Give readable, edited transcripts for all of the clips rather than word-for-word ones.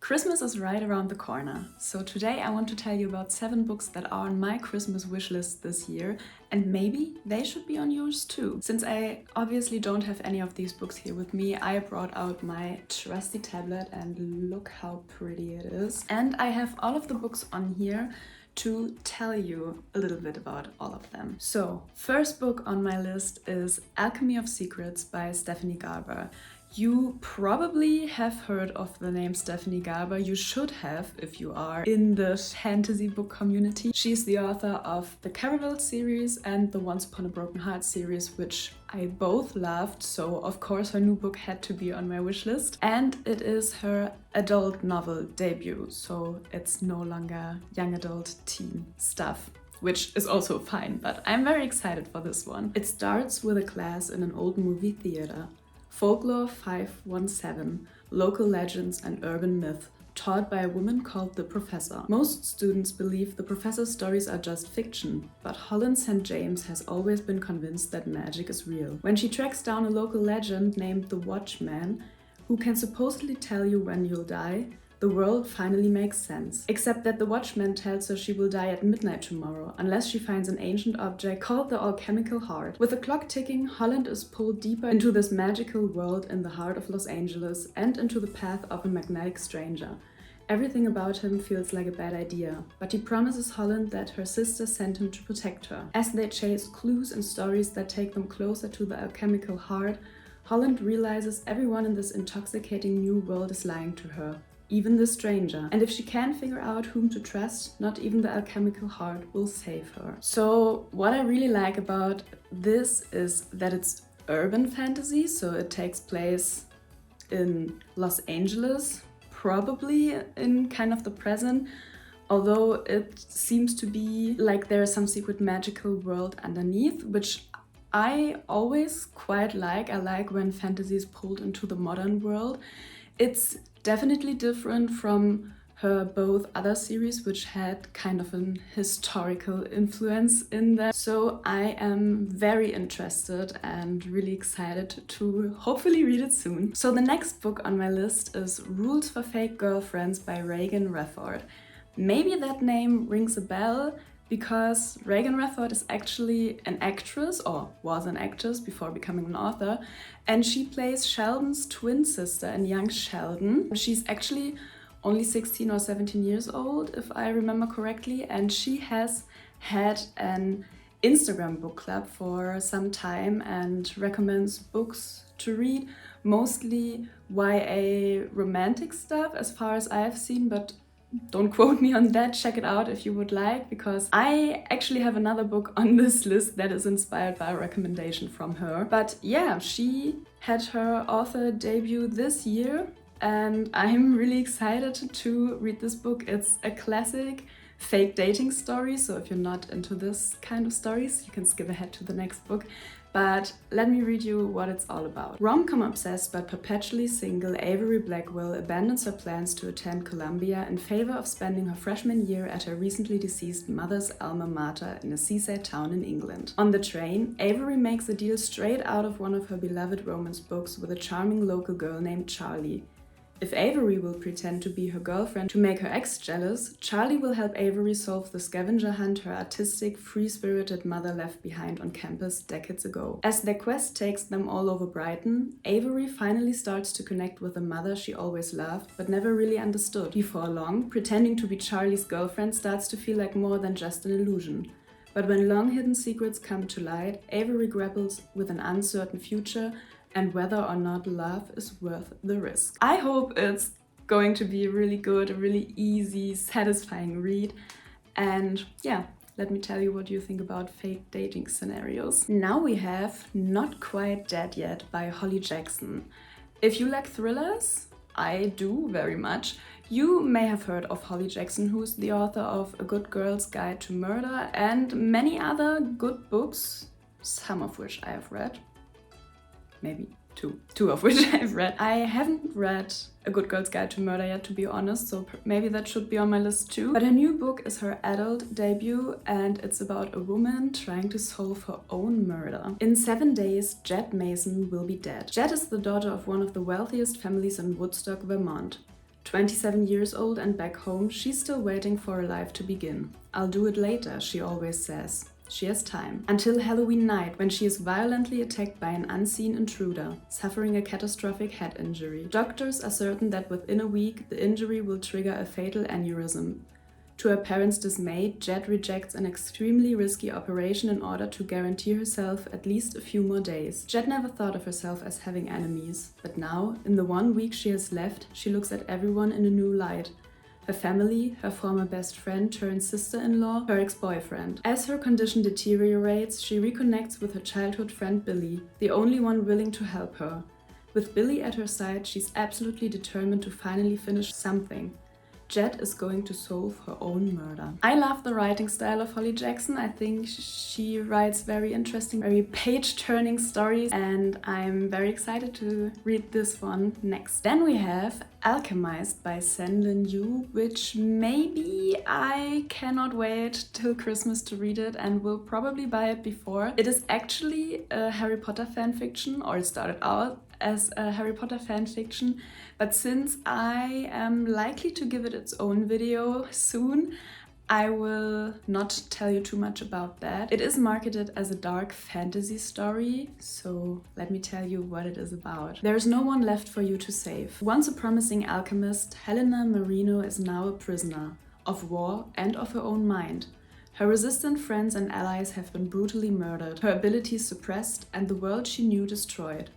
Christmas is right around the corner, so today I want to tell you about 7 books that are on my Christmas wishlist this year, and maybe they should be on yours too. Since I obviously don't have any of these books here with me, I brought out my trusty tablet and look how pretty it is. And I have all of the books on here to tell you a little bit about all of them. So, first book on my list is Alchemy of Secrets by Stephanie Garber. You probably have heard of the name Stephanie Garber. You should have if you are in the fantasy book community. She's the author of the Caravel series and the Once Upon a Broken Heart series, which I both loved, so of course her new book had to be on my wish list. And it is her adult novel debut, so it's no longer young adult teen stuff, which is also fine, but I'm very excited for this one. It starts with a class in an old movie theater. Folklore 517, local legends and urban myth, taught by a woman called the Professor. Most students believe the Professor's stories are just fiction, but Holland St. James has always been convinced that magic is real. When she tracks down a local legend named the Watchman, who can supposedly tell you when you'll die, the world finally makes sense. Except that the Watchman tells her she will die at midnight tomorrow, unless she finds an ancient object called the alchemical heart. With the clock ticking, Holland is pulled deeper into this magical world in the heart of Los Angeles and into the path of a magnetic stranger. Everything about him feels like a bad idea, but he promises Holland that her sister sent him to protect her. As they chase clues and stories that take them closer to the alchemical heart, Holland realizes everyone in this intoxicating new world is lying to her, even the stranger. And if she can't figure out whom to trust, not even the alchemical heart will save her. So what I really like about this is that it's urban fantasy, so it takes place in Los Angeles, probably in kind of the present, although it seems to be like there's some secret magical world underneath, which I always quite like. I like when fantasy is pulled into the modern world. It's definitely different from her both other series, which had kind of an historical influence in them. So I am very interested and really excited to hopefully read it soon. So the next book on my list is Rules for Fake Girlfriends by Reagan Rafford. Maybe that name rings a bell, because Reagan Rafford is actually an actress, or was an actress before becoming an author, and she plays Sheldon's twin sister in Young Sheldon. She's actually only 16 or 17 years old, if I remember correctly, and she has had an Instagram book club for some time and recommends books to read, mostly YA romantic stuff as far as I have seen, but don't quote me on that, check it out if you would like, because I actually have another book on this list that is inspired by a recommendation from her. But yeah, she had her author debut this year and I'm really excited to read this book. It's a classic fake dating story, so if you're not into this kind of stories, you can skip ahead to the next book. But let me read you what it's all about. Rom-com obsessed but perpetually single Avery Blackwell abandons her plans to attend Columbia in favor of spending her freshman year at her recently deceased mother's alma mater in a seaside town in England. On the train, Avery makes a deal straight out of one of her beloved romance books with a charming local girl named Charlie. If Avery will pretend to be her girlfriend to make her ex jealous, Charlie will help Avery solve the scavenger hunt her artistic, free-spirited mother left behind on campus decades ago. As their quest takes them all over Brighton, Avery finally starts to connect with the mother she always loved but never really understood. Before long, pretending to be Charlie's girlfriend starts to feel like more than just an illusion. But when long-hidden secrets come to light, Avery grapples with an uncertain future and whether or not love is worth the risk. I hope it's going to be really good, a really easy, satisfying read. And yeah, let me tell you what you think about fake dating scenarios. Now we have Not Quite Dead Yet by Holly Jackson. If you like thrillers, I do very much. You may have heard of Holly Jackson, who's the author of A Good Girl's Guide to Murder and many other good books, some of which I have read. Maybe two of which I've read. I haven't read A Good Girl's Guide to Murder yet, to be honest, so maybe that should be on my list too. But her new book is her adult debut and it's about a woman trying to solve her own murder. In 7 days, Jed Mason will be dead. Jed is the daughter of one of the wealthiest families in Woodstock, Vermont. 27 years old and back home, she's still waiting for her life to begin. "I'll do it later," she always says. She has time. Until Halloween night, when she is violently attacked by an unseen intruder, suffering a catastrophic head injury. Doctors are certain that within a week, the injury will trigger a fatal aneurysm. To her parents' dismay, Jet rejects an extremely risky operation in order to guarantee herself at least a few more days. Jet never thought of herself as having enemies, but now, in the 1 week she has left, she looks at everyone in a new light. Her family, her former best friend turned sister-in-law, her ex-boyfriend. As her condition deteriorates, she reconnects with her childhood friend Billy, the only one willing to help her. With Billy at her side, she's absolutely determined to finally finish something. Jet is going to solve her own murder. I love the writing style of Holly Jackson. I think she writes very interesting, very page-turning stories, and I'm very excited to read this one next. Then we have Alchemized by Sen-Lin Yu, which maybe I cannot wait till Christmas to read it and will probably buy it before. It is actually a Harry Potter fanfiction, or it started out as a Harry Potter fanfiction, but since I am likely to give it its own video soon, I will not tell you too much about that. It is marketed as a dark fantasy story, so let me tell you what it is about. There is no one left for you to save. Once a promising alchemist, Helena Marino is now a prisoner of war and of her own mind. Her resistant friends and allies have been brutally murdered, her abilities suppressed, and the world she knew destroyed.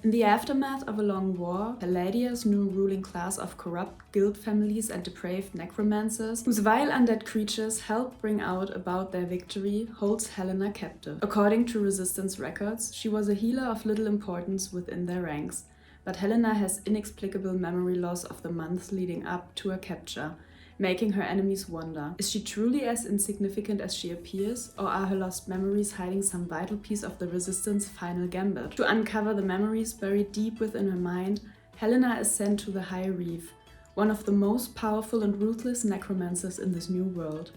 In the aftermath of a long war, Palladia's new ruling class of corrupt guild families and depraved necromancers, whose vile undead creatures help bring about their victory, holds Helena captive. According to Resistance records, she was a healer of little importance within their ranks, but Helena has inexplicable memory loss of the months leading up to her capture, making her enemies wonder, is she truly as insignificant as she appears, or are her lost memories hiding some vital piece of the Resistance final gambit? To uncover the memories buried deep within her mind, Helena is sent to the High Reef, one of the most powerful and ruthless necromancers in this new world.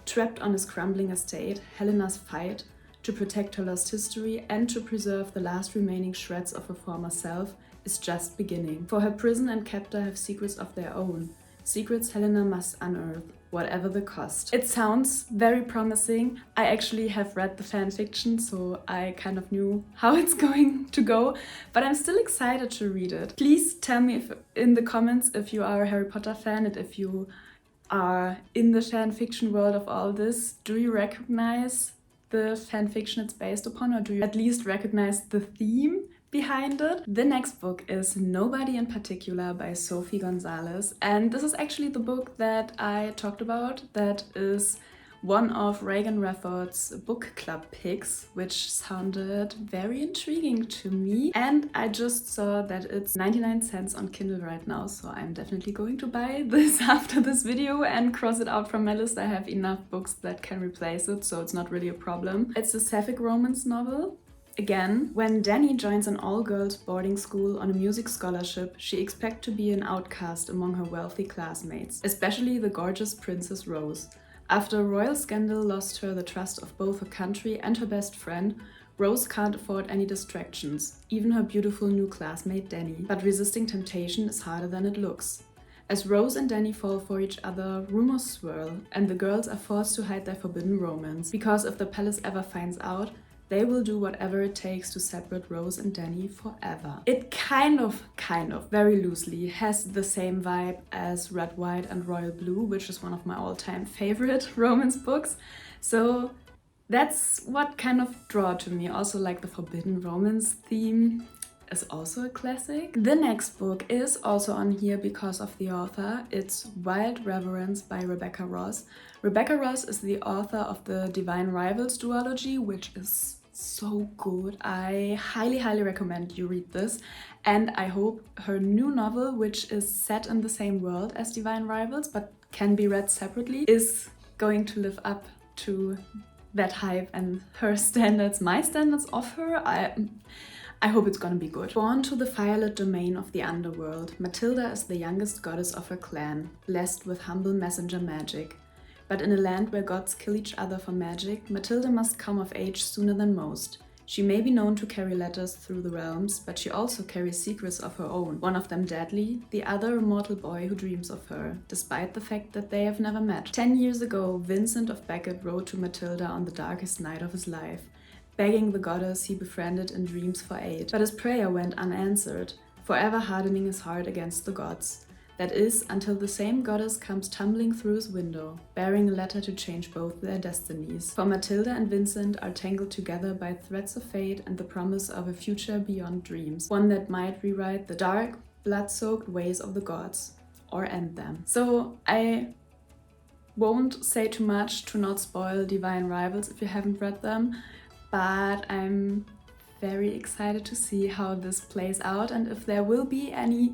Trapped on his crumbling estate, Helena's fight to protect her lost history and to preserve the last remaining shreds of her former self is just beginning. For her prison and captor have secrets of their own. Secrets Helena must unearth, whatever the cost. It sounds very promising. I actually have read the fanfiction, so I kind of knew how it's going to go, but I'm still excited to read it. Please tell me in the comments if you are a Harry Potter fan and if you are in the fanfiction world of all this. Do you recognize the fanfiction it's based upon, or do you at least recognize the theme behind it? The next book is Nobody in Particular by Sophie Gonzalez, and this is actually the book that I talked about. That is one of Reagan Rafford's book club picks, which sounded very intriguing to me, and I just saw that it's 99 cents on Kindle right now, so I'm definitely going to buy this after this video and cross it out from my list. I have enough books that can replace it, so it's not really a problem. It's a sapphic romance novel. Again, when Dani joins an all-girls boarding school on a music scholarship, she expects to be an outcast among her wealthy classmates, especially the gorgeous Princess Rose. After a royal scandal lost her the trust of both her country and her best friend, Rose can't afford any distractions, even her beautiful new classmate Dani. But resisting temptation is harder than it looks. As Rose and Dani fall for each other, rumors swirl, and the girls are forced to hide their forbidden romance, because if the palace ever finds out, they will do whatever it takes to separate Rose and Dani forever. It kind of, very loosely has the same vibe as Red, White and Royal Blue, which is one of my all-time favorite romance books. So that's what kind of drew to me. Also, like, the forbidden romance theme is also a classic. The next book is also on here because of the author. It's Wild Reverence by Rebecca Ross. Rebecca Ross is the author of the Divine Rivals duology, which is so good. I highly recommend you read this, and I hope her new novel, which is set in the same world as Divine Rivals but can be read separately, is going to live up to that hype and her standards, my standards of her. I hope it's gonna be good. Born to the firelit domain of the underworld, Matilda is the youngest goddess of her clan, blessed with humble messenger magic. But in a land where gods kill each other for magic, Matilda must come of age sooner than most. She may be known to carry letters through the realms, but she also carries secrets of her own, one of them deadly, the other a mortal boy who dreams of her, despite the fact that they have never met. 10 years ago, Vincent of Beckett wrote to Matilda on the darkest night of his life, begging the goddess he befriended in dreams for aid. But his prayer went unanswered, forever hardening his heart against the gods. That is, until the same goddess comes tumbling through his window, bearing a letter to change both their destinies. For Matilda and Vincent are tangled together by threads of fate and the promise of a future beyond dreams, one that might rewrite the dark, blood-soaked ways of the gods, or end them. So I won't say too much to not spoil Divine Rivals if you haven't read them, but I'm very excited to see how this plays out and if there will be any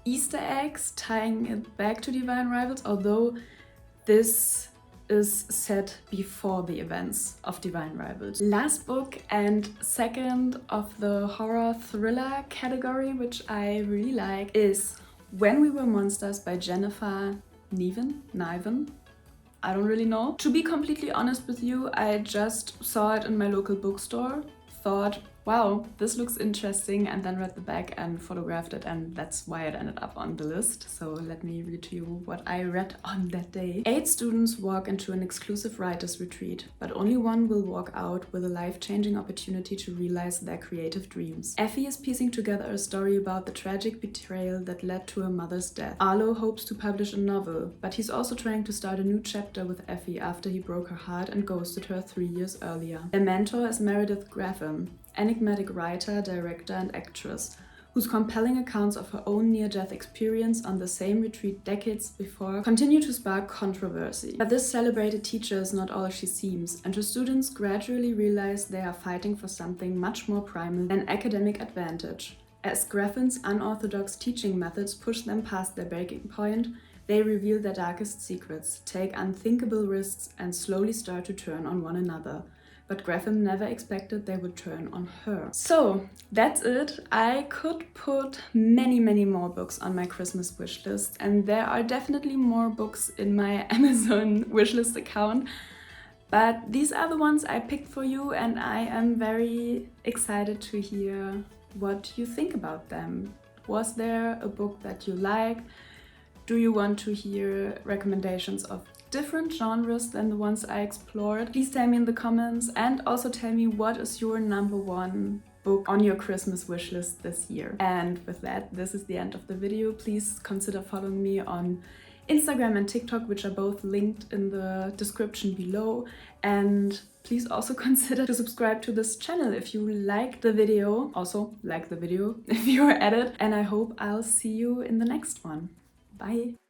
Easter eggs tying it back to Divine Rivals, although this is set before the events of Divine Rivals. Last book and second of the horror thriller category, which I really like, is When We Were Monsters by Jennifer Niven. I don't really know. To be completely honest with you, I just saw it in my local bookstore, thought, wow, this looks interesting, and then read the back and photographed it, and that's why it ended up on the list. So let me read to you what I read on that day. 8 students walk into an exclusive writer's retreat, but only one will walk out with a life-changing opportunity to realize their creative dreams. Effie is piecing together a story about the tragic betrayal that led to her mother's death. Arlo hopes to publish a novel, but he's also trying to start a new chapter with Effie after he broke her heart and ghosted her 3 years earlier. Their mentor is Meredith Graham, enigmatic writer, director, and actress, whose compelling accounts of her own near-death experience on the same retreat decades before continue to spark controversy. But this celebrated teacher is not all she seems, and her students gradually realize they are fighting for something much more primal than academic advantage. As Graffin's unorthodox teaching methods push them past their breaking point, they reveal their darkest secrets, take unthinkable risks, and slowly start to turn on one another. But Graffin never expected they would turn on her. So that's it. I could put many more books on my Christmas wishlist, and there are definitely more books in my Amazon wishlist account. But these are the ones I picked for you, and I am very excited to hear what you think about them. Was there a book that you liked? Do you want to hear recommendations of different genres than the ones I explored? Please tell me in the comments, and also tell me what is your #1 book on your Christmas wishlist this year. And with that, this is the end of the video. Please consider following me on Instagram and TikTok, which are both linked in the description below. And please also consider to subscribe to this channel if you like the video. Also like the video if you're at it. And I hope I'll see you in the next one. Bye!